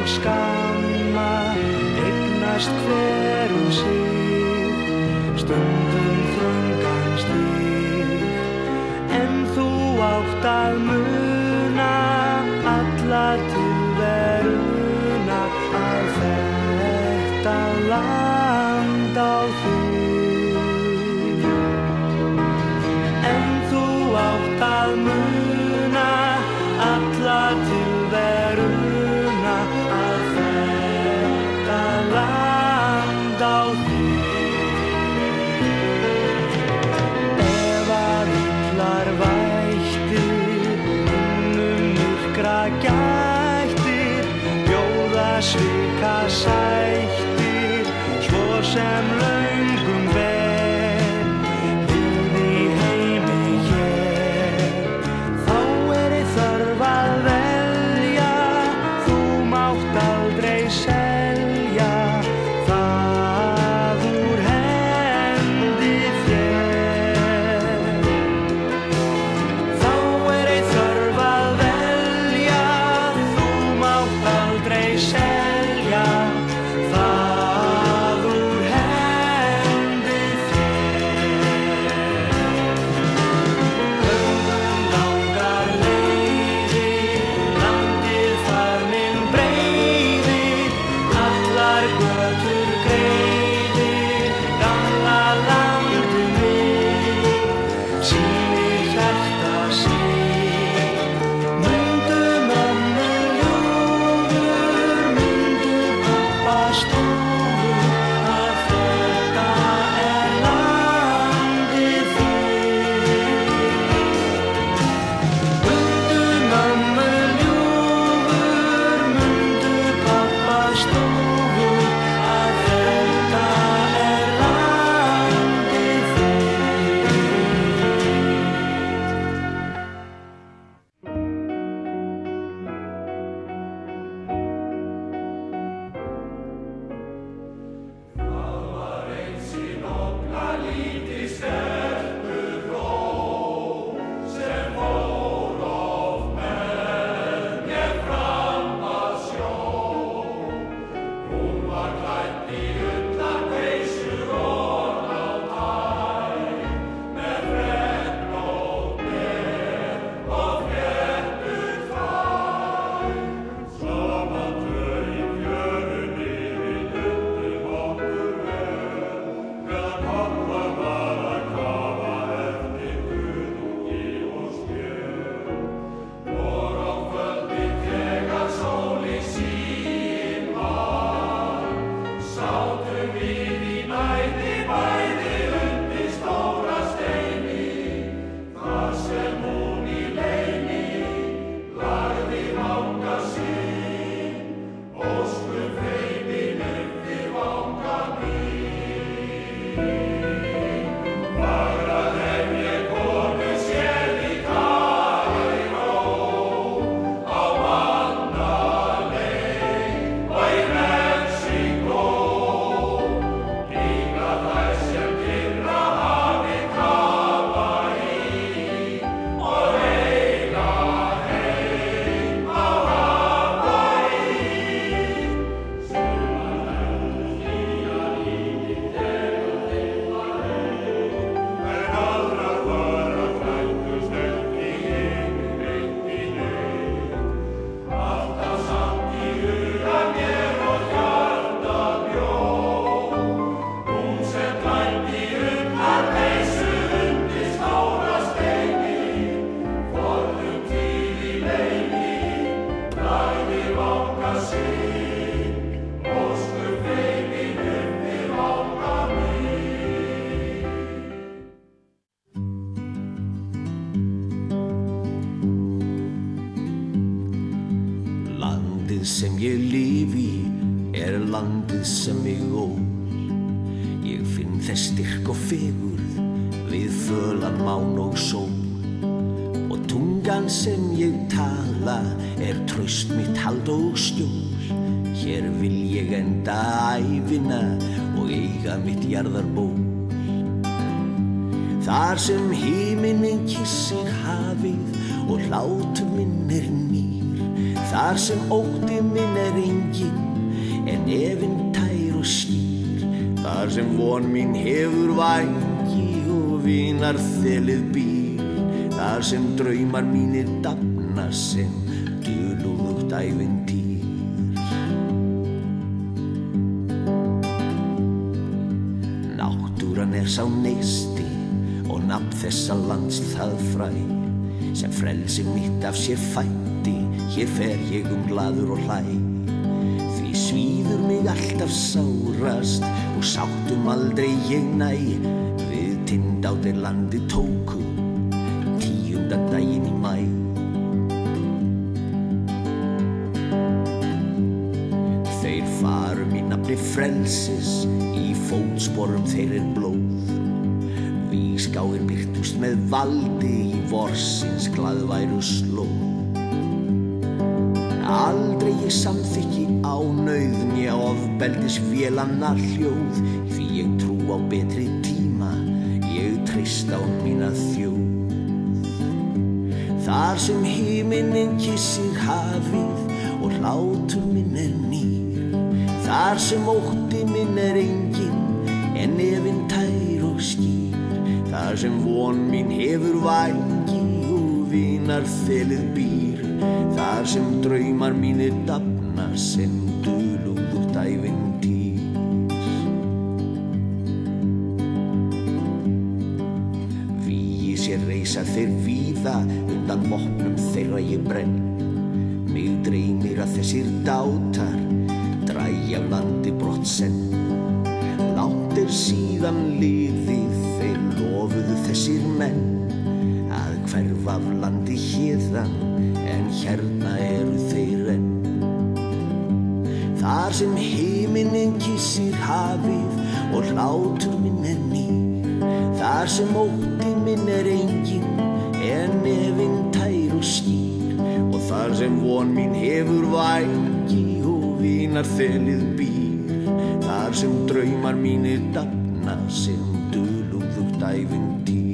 og skamma eignast hver sig, stundum þröngan stíg, en þú átt að muna alla tilveruna að þetta land á þig. En þú átt að muna alla tilveruna að þetta land á þig. Ef að illar vættir myrkra gættir bjóða svika sættir svo sem löngum ver við í heimi hér, þá þörf að velja, þú mátt aldrei selja það úr hendi þér. Þá ei þörf að velja, þú mátt aldrei selja það úr hendi þér. Höfum langar leiðir, landið farminn breiðir, allar götur greiðir, gamla landið mitt, sýnir hjarta sitt. Mundu mömmu ljúfur, mundu pabba stófur, að þetta landið þitt. Mundu mömmu ljúfur, mundu pabba stófur, að þetta landið þitt. Sem ég lifi landið sem ég ól. Ég finn þess styrk og fegurð við fölan mán og sól. Og tungan sem ég tala traust mitt hald og skjól. Hér vil ég enda ævina og eiga mitt jarðarból. Þar sem himinin kissir hafið og hlátur minn nýr. Þar sem ótti minn enginn sem von mín hefur vængi og vinar þelið býr, þar sem draumar mínir dafna sem dulúðugt ævintýr. Náttúran sá neisti og nafn þessa lands það fræ, sem frelsi mitt af sér fætti, hér fer ég glaður og hlæ. Því svíður mig alltaf sárast og sáttum aldrei ég næ, við Tindádar landi tóku 10. daginn í maí. Þeir farum í nafni frelsis, í fótsporum þeir blóð. Vígskáir birtust með valdi í vorsins glaðværu slóð. Aldrei ég samþykki ánauð né ofbeldisvélanna hljóð, því ég trú á betri tíma, ég treyst á mína þjóð. Þar sem himinn kyssir hafið og hlátur minn nýr, þar sem ótti minn enginn en efinn tær og skýr, þar sem von mín hefur vængi og vinar þelið býr, þar sem draumar mínir dafna sem dulúðugt ævintýr. Vígi sér reisa þeir víða, undan vopnum þeirra ég brenn. Mig dreymir að þessir dátar drægi af landi brott senn. Langt síðan liðið þeir lofuðu þessir menn að hverfa af landi héðan, en hérna eru þeir enn. Þar sem himinn kyssir hafið og hlátur minn nýr, þar sem ótti minn enginn en efinn tær og skýr, og þar sem von mín hefur vængi og vinar þelið býr, þar sem draumar mínir dafna sem dulúðugt ævintýr.